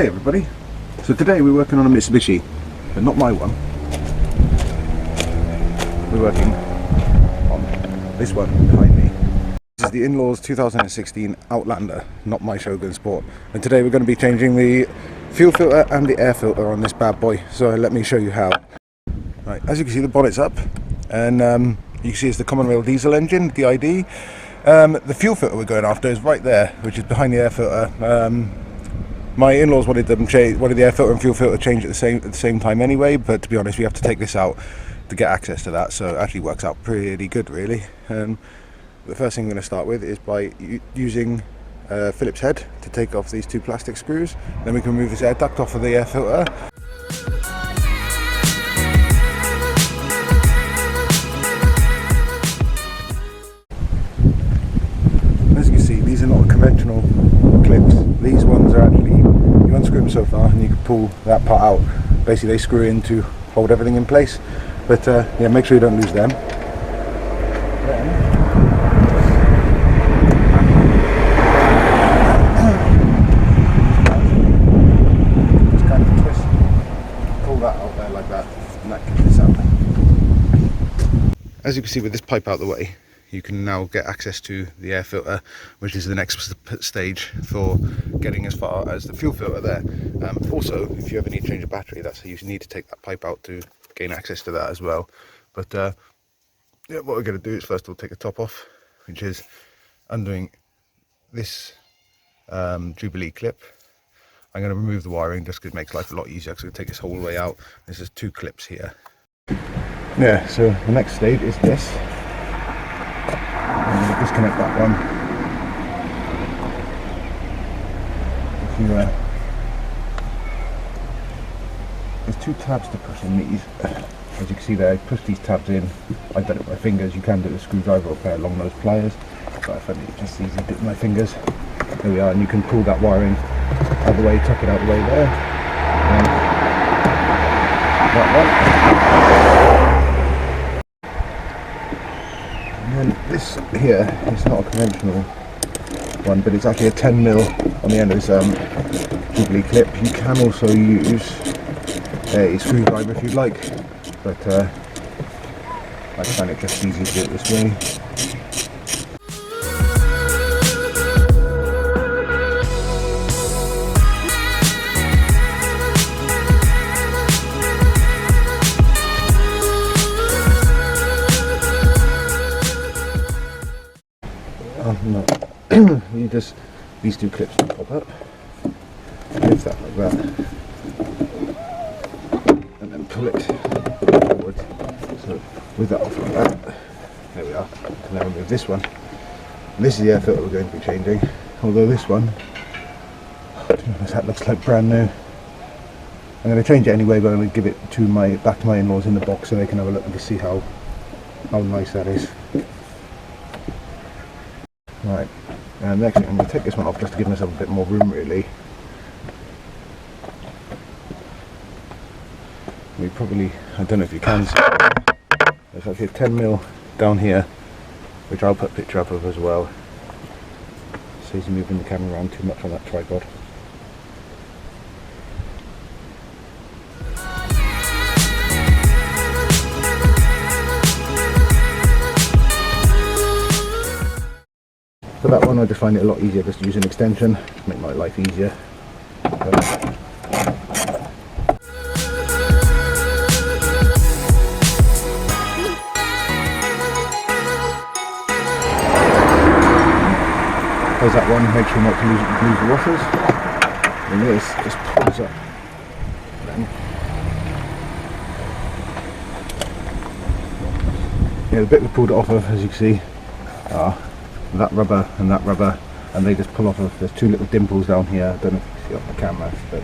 Hey everybody, so today we're working on a Mitsubishi, but not my one. We're working on this one behind me. This is the in-laws 2016 Outlander, not my Shogun Sport. And today we're going to be changing the fuel filter and the air filter on this bad boy, so let me show you how. Right, as you can see, the bonnet's up, and you can see it's the common rail diesel engine, DID. The fuel filter we're going after is right there, which is behind the air filter. My in-laws wanted the air filter and fuel filter changed at the same time anyway, but to be honest, we have to take this out to get access to that, so it actually works out pretty good, really. The first thing I'm going to start with is by using Phillips head to take off these two plastic screws. Then we can remove this air duct off of the air filter. As you can see, these are not conventional clips. These ones are actually, you unscrew them so far and you can pull that part out. Basically they screw in to hold everything in place, but yeah, make sure you don't lose them. Then just kind of twist, pull that out there like that, and that gets this out. As you can see, with this pipe out the way, you can now get access to the air filter, which is the next stage for getting as far as the fuel filter there. Also, if you ever need to change a battery, that's how you need to take that pipe out to gain access to that as well. But yeah, what we're going to do is first of all take the top off, which is undoing this Jubilee clip. I'm going to remove the wiring just because it makes life a lot easier, because I'm going to take this whole way out. There's just two clips here. Yeah, so the next stage is this. I'm going to disconnect that one. There's two tabs to push in these. As you can see there, I push these tabs in. I've done it with my fingers. You can do it with a screwdriver or a pair of long nose pliers, but I find it just easy to do it with my fingers. There we are, and you can pull that wiring out of the way, tuck it out of the way there. And then this here is not a conventional one, but it's actually a 10mm on the end of this Jubilee clip. You can also use a screwdriver if you'd like, but I find it just easy to do it this way. No. You just, these two clips will pop up, lift that like that, and then pull it forward. So with that off like that, there we are. And then remove this one. This is the air filter we're going to be changing, although this one, to be honest, that looks like brand new. I'm going to change it anyway, but I'm going to give it to back to my in-laws in the box so they can have a look and see how nice that is. Right, and next thing I'm going to take this one off just to give myself a bit more room, really. We probably, I don't know if you can see, there's actually a 10mm down here, which I'll put a picture up of as well. Saves you moving the camera around too much on that tripod. For that one, I just find it a lot easier just to use an extension to make my life easier. There's that one, make sure not to lose the washers. And this just pulls up. Yeah, the bit we pulled it off of, as you can see, that rubber, and they just pull off of, there's two little dimples down here. I don't know if you can see off the camera. But.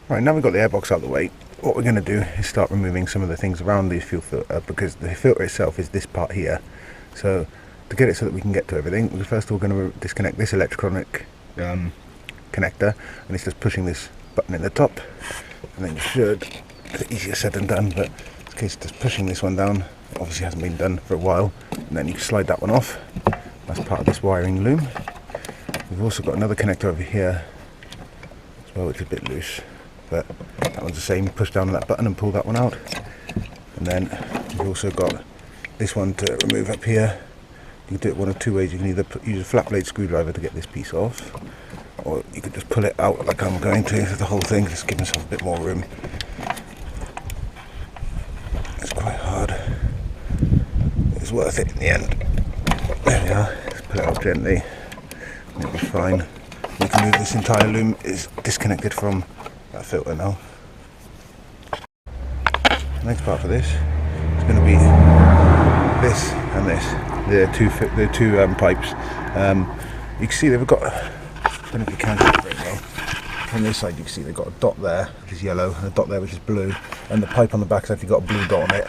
Right, now we've got the airbox out of the way, what we're going to do is start removing some of the things around the fuel filter, because the filter itself is this part here. So to get it so that we can get to everything, we're first of all going to disconnect this electronic connector, and it's just pushing this button in the top, and then you should, it's easier said than done, but in this case just pushing this one down, obviously hasn't been done for a while, and then you can slide that one off. That's part of this wiring loom. We've also got another connector over here, as well, which is a bit loose, but that one's the same. Push down on that button and pull that one out. And then you've also got this one to remove up here. You can do it one of two ways. You can either use a flat blade screwdriver to get this piece off, or you could just pull it out like I'm going to, the whole thing, just give myself a bit more room. It's quite hard. It's worth it in the end. There we are. Just pull it out gently. It'll be fine. We can move this entire loom. Is disconnected from that filter now. The next part for this is going to be this and this. The two pipes. You can see they've got, I don't know if you can see it very well. From this side you can see they've got a dot there which is yellow and a dot there which is blue, and the pipe on the back has actually got a blue dot on it.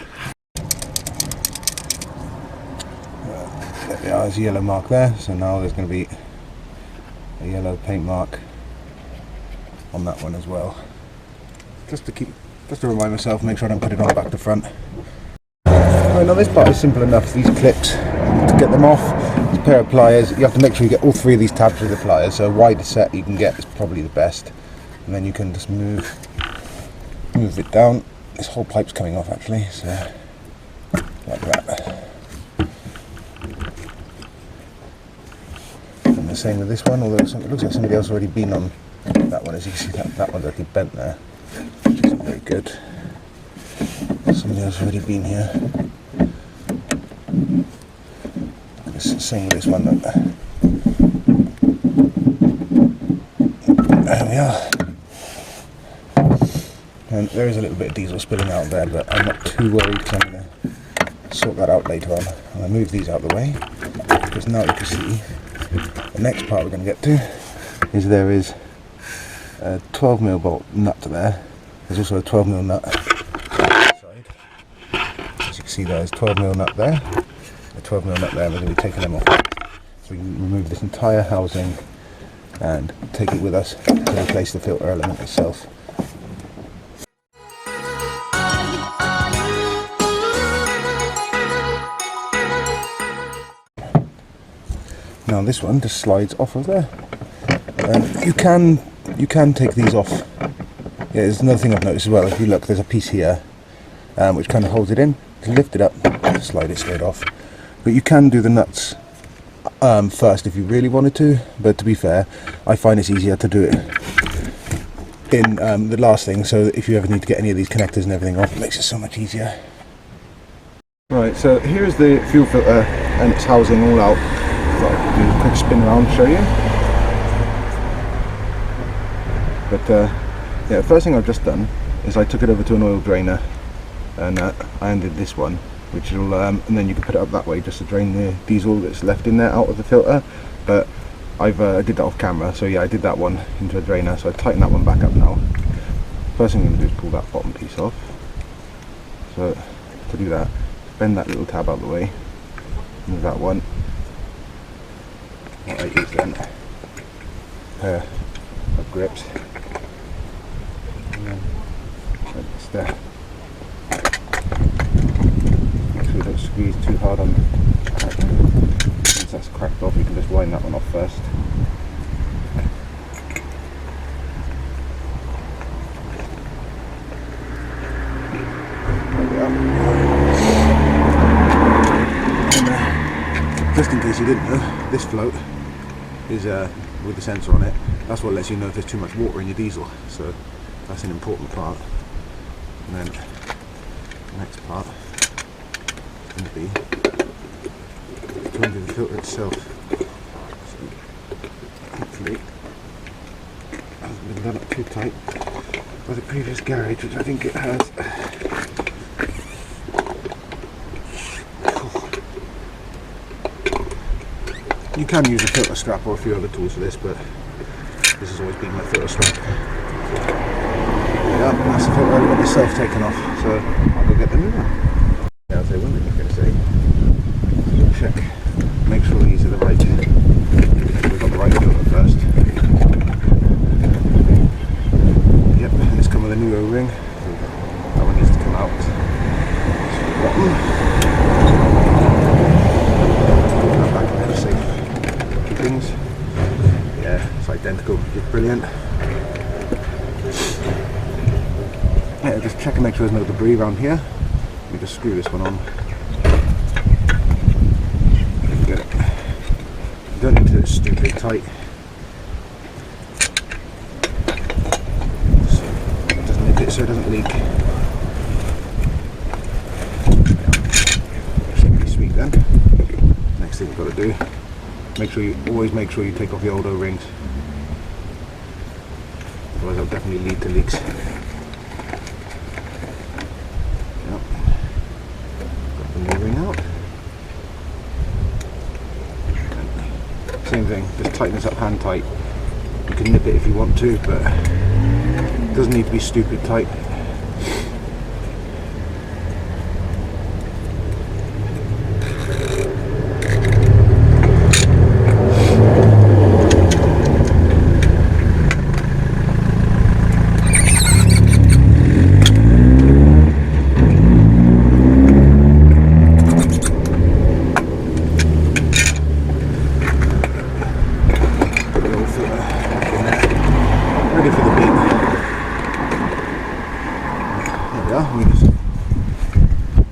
There we are, there's a yellow mark there, so now there's going to be a yellow paint mark on that one as well. Just to remind myself, make sure I don't put it on back to front. Right, now this part is simple enough. These clips, to get them off, this pair of pliers, you have to make sure you get all three of these tabs with the pliers, so a wider set you can get is probably the best. And then you can just move it down. This whole pipe's coming off actually, so like that. And the same with this one, although it looks like somebody else already been on that one. As you can see, that one's actually bent there, which isn't very good. Somebody else already been here. Same with this one. Look. There we are. And there is a little bit of diesel spilling out there, but I'm not too worried because I'm going to sort that out later on. I'm going to move these out of the way, because now you can see the next part we're going to get to is there is a 12mm bolt nut there. There's also a 12mm nut side. As you can see, there's 12mm nut there, a 12mm nut there, and we're going to be taking them off. So we can remove this entire housing and take it with us to replace the filter element itself. Now this one just slides off of there. You can take these off. Yeah, there's another thing I've noticed as well. If you look, there's a piece here which kind of holds it in. To lift it up, slide it straight off. But you can do the nuts first if you really wanted to. But to be fair, I find it's easier to do it in the last thing. So if you ever need to get any of these connectors and everything off, it makes it so much easier. Right, so here's the fuel filter and its housing all out. So I'll do a quick spin around to show you. But yeah, the first thing I've just done is I took it over to an oil drainer and I undid this one, which will and then you can put it up that way just to drain the diesel that's left in there out of the filter. But I did that off camera, so yeah, I did that one into a drainer, so I tighten that one back up now. First thing I'm going to do is pull that bottom piece off. So to do that, bend that little tab out of the way, move that one. What I use then, a pair of grips, and then just there. Make sure you don't squeeze too hard on that. Once that's cracked off, you can just wind that one off first. There we are. And, just in case you didn't know, this float is with the sensor on it. That's what lets you know if there's too much water in your diesel, so that's an important part. And then the next part is going to be to undo the filter itself. So hopefully it hasn't been done up too tight by the previous garage, which I think it has. You can use a filter strap or a few other tools for this, but this has always been my filter strap. Yeah, that's the filter element itself taken off, so I'll go get the new one. Yeah, I'll say one thing I was going to say. Check, make sure these are the right, we've got the right filter first. Yep, and it's come with a new O-ring, so that one needs to come out. Things. Yeah, it's identical, it's brilliant. check and make sure there's no debris around here. Let me just screw this one on. Get it. You don't need to do it stupid tight. Just nip it so it doesn't leak. Should be sweet then. Next thing we've got to do, always make sure you take off the old O-rings. Otherwise that'll definitely lead to leaks. Yep. Got the new ring out. And same thing, just tighten this up hand tight. You can nip it if you want to, but it doesn't need to be stupid tight. We just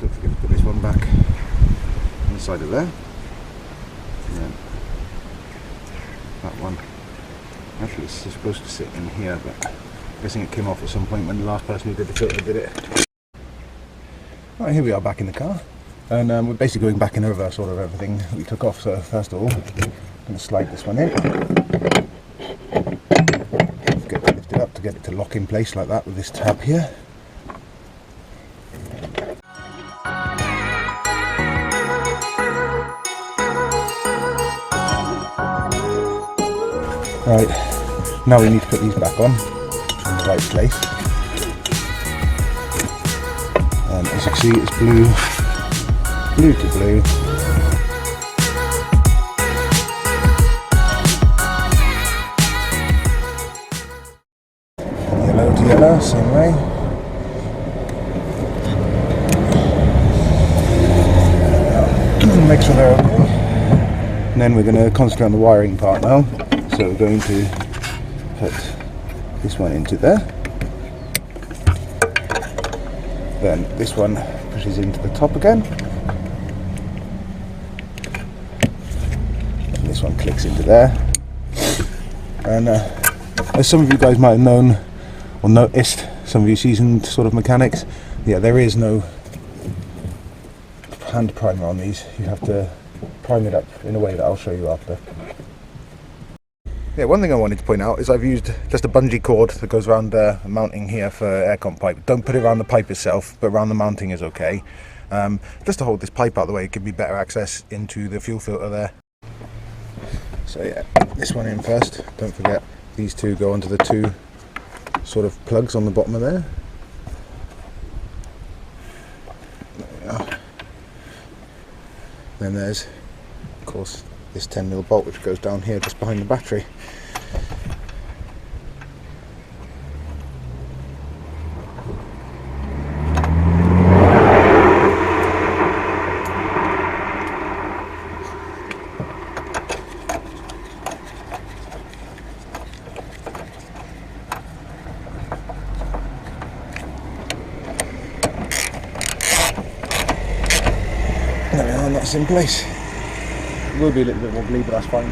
don't forget to put this one back on the side of there, and then that one. Actually, it's supposed to sit in here, but I'm guessing it came off at some point when the last person who did the filter did it. Right, here we are back in the car, and we're basically going back in reverse order of everything we took off. So first of all, I'm going to slide this one in. Get it lifted up to get it to lock in place like that with this tab here. Right, now we need to put these back on in the right place. And as you can see, it's blue to blue. Yellow to yellow, same way. Make sure they're okay. And then we're going to concentrate on the wiring part now. So we're going to put this one into there. Then this one pushes into the top again. And this one clicks into there. And as some of you guys might have known or noticed, some of you seasoned sort of mechanics, yeah, there is no hand primer on these. You have to prime it up in a way that I'll show you after. Yeah, one thing I wanted to point out is I've used just a bungee cord that goes around the mounting here for aircon pipe. Don't put it around the pipe itself, but around the mounting is okay. Just to hold this pipe out of the way, it give me better access into the fuel filter there. So yeah, this one in first. Don't forget these two go onto the two sort of plugs on the bottom of there. There we are. Then there's, of course, this 10mm bolt which goes down here just behind the battery. There we are, and that's in place. It will be a little bit wobbly, but that's fine.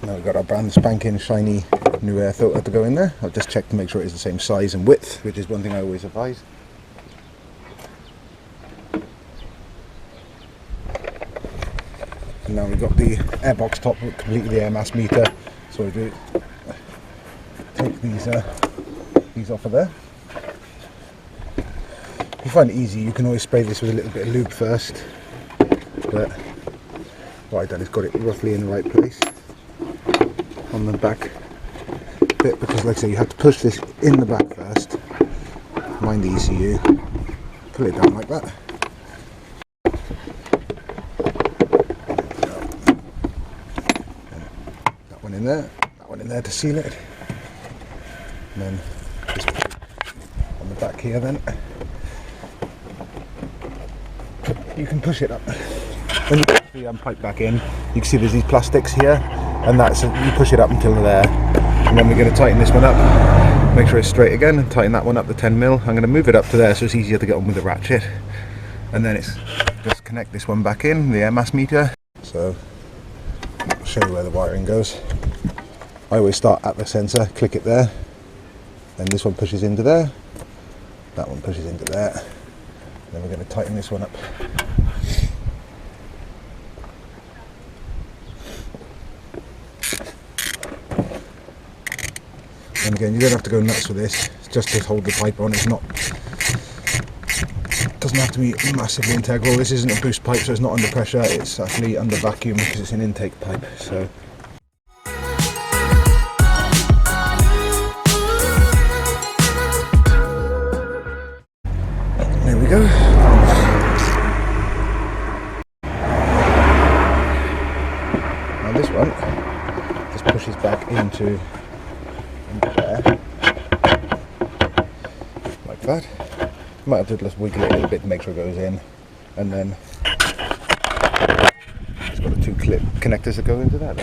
Now we've got our brand spanking shiny new air filter to go in there. I'll just check to make sure it is the same size and width, which is one thing I always advise. And now we've got the airbox top with completely the air mass meter. So we do take these off of there. If you find it easy, you can always spray this with a little bit of lube first. But what I've done is got it roughly in the right place on the back bit, because like I say, you have to push this in the back first. Mind the ECU, pull it down like that. That one in there, that one in there to seal it. And then just on the back here then, you can push it up. When you put the pipe back in, you can see there's these plastics here, and that's, you push it up until there, and then we're going to tighten this one up. Make sure it's straight again and tighten that one up to 10mm. I'm going to move it up to there so it's easier to get on with the ratchet. And then it's just connect this one back in, the air mass meter. So I'll show you where the wiring goes. I always start at the sensor, click it there, then this one pushes into there, that one pushes into there. Then we're going to tighten this one up. And again, you don't have to go nuts with this, it's just to hold the pipe on. It's not, doesn't have to be massively integral. This isn't a boost pipe, so it's not under pressure, it's actually under vacuum because it's an intake pipe. So there we go. Now this one just pushes back into there, like that. You might have to just wiggle it a little bit to make sure it goes in, and then it's got the two clip connectors that go into that.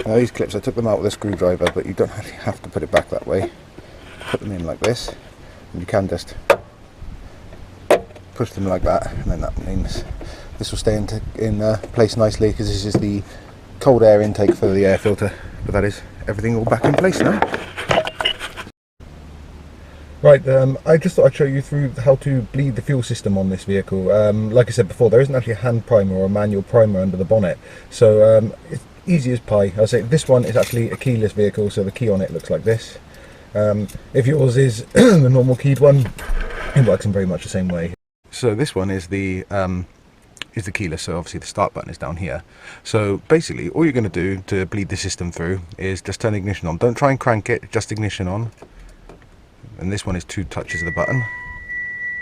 Now these clips, I took them out with a screwdriver, but you don't actually have to put it back that way. Put them in like this, and you can just push them like that, and then that means this will stay in place nicely, because this is the cold air intake for the air filter. But that is everything all back in place now. Right, I just thought I'd show you through how to bleed the fuel system on this vehicle. Like I said before, there isn't actually a hand primer or a manual primer under the bonnet, so it's easy as pie. I'll say this one is actually a keyless vehicle, so the key on it looks like this. If yours is the normal keyed one, it works in very much the same way. So this one is the keyless, so obviously the start button is down here. So basically all you're going to do to bleed the system through is just turn the ignition on. Don't try and crank it, just ignition on. And this one is 2 touches of the button,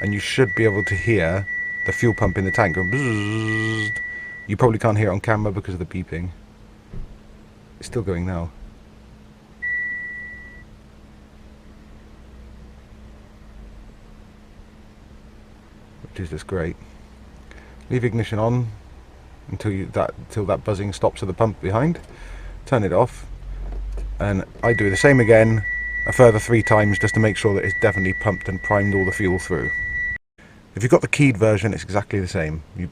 and you should be able to hear the fuel pump in the tank going bzzz. You probably can't hear it on camera because of the beeping. It's still going now. Which is just great. Leave ignition on until that buzzing stops of the pump behind. Turn it off, and I do the same again a further 3 times just to make sure that it's definitely pumped and primed all the fuel through. If you've got the keyed version, it's exactly the same. You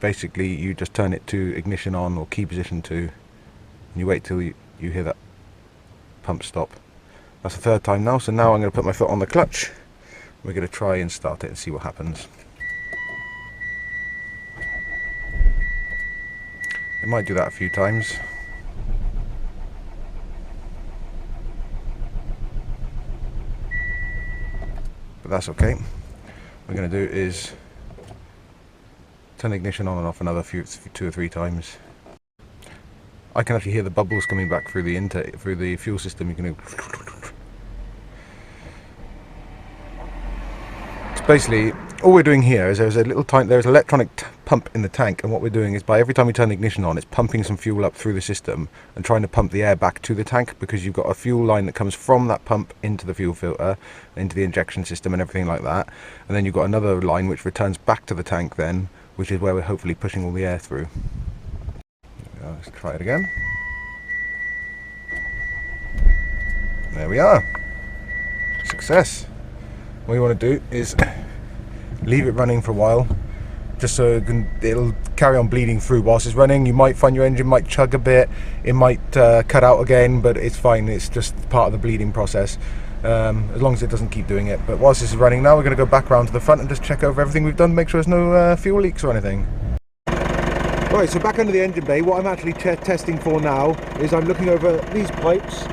just turn it to ignition on or key position 2, and you wait till you hear that pump stop. That's the 3rd time now, so now I'm going to put my foot on the clutch. We're going to try and start it and see what happens. It might do that a few times. But that's okay. What we're going to do is turn the ignition on and off another 2 or 3 times. I can actually hear the bubbles coming back through the intake, through the fuel system. You can hear. So basically, all we're doing here is there's an electronic pump in the tank, and what we're doing is by every time we turn the ignition on, it's pumping some fuel up through the system and trying to pump the air back to the tank, because you've got a fuel line that comes from that pump into the fuel filter, into the injection system and everything like that, and then you've got another line which returns back to the tank then, which is where we're hopefully pushing all the air through. Let's try it again. There we are. Success. What you want to do is leave it running for a while, just so it'll carry on bleeding through whilst it's running. You might find your engine might chug a bit, it might cut out again, but it's fine, it's just part of the bleeding process, as long as it doesn't keep doing it. But whilst this is running now, we're going to go back around to the front and just check over everything we've done, make sure there's no fuel leaks or anything. Right, so back under the engine bay, what I'm actually testing for now is I'm looking over these pipes,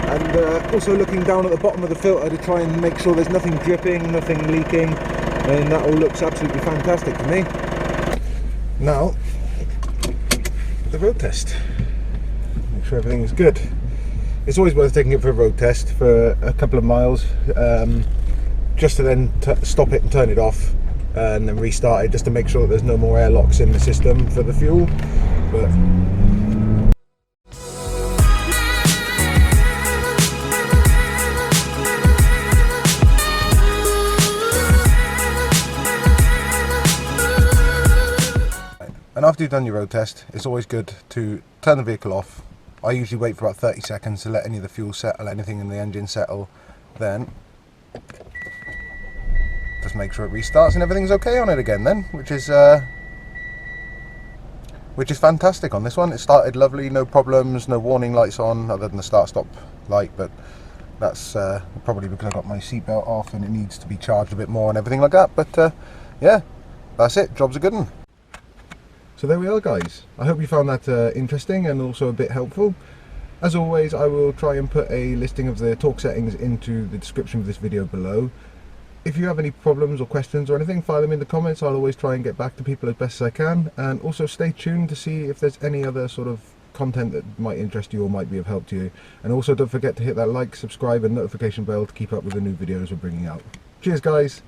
and also looking down at the bottom of the filter to try and make sure there's nothing dripping, nothing leaking, and that all looks absolutely fantastic to me. Now, the road test. Make sure everything is good. It's always worth taking it for a road test for a couple of miles, just to then stop it and turn it off, and then restart it, just to make sure that there's no more airlocks in the system for the fuel. But and after you've done your road test, it's always good to turn the vehicle off I usually wait for about 30 seconds to let any of the fuel settle, anything in the engine settle, then just make sure it restarts and everything's okay on it again then, which is fantastic on this one. It started lovely, no problems, no warning lights on other than the start-stop light, but that's probably because I got my seatbelt off and it needs to be charged a bit more and everything like that. But yeah, that's it, job's a good one. So there we are, guys. I hope you found that interesting and also a bit helpful. As always, I will try and put a listing of the torque settings into the description of this video below. If you have any problems or questions or anything, file them in the comments. I'll always try and get back to people as best as I can. And also stay tuned to see if there's any other sort of content that might interest you or might be of help to you. And also don't forget to hit that like, subscribe and notification bell to keep up with the new videos we're bringing out. Cheers, guys!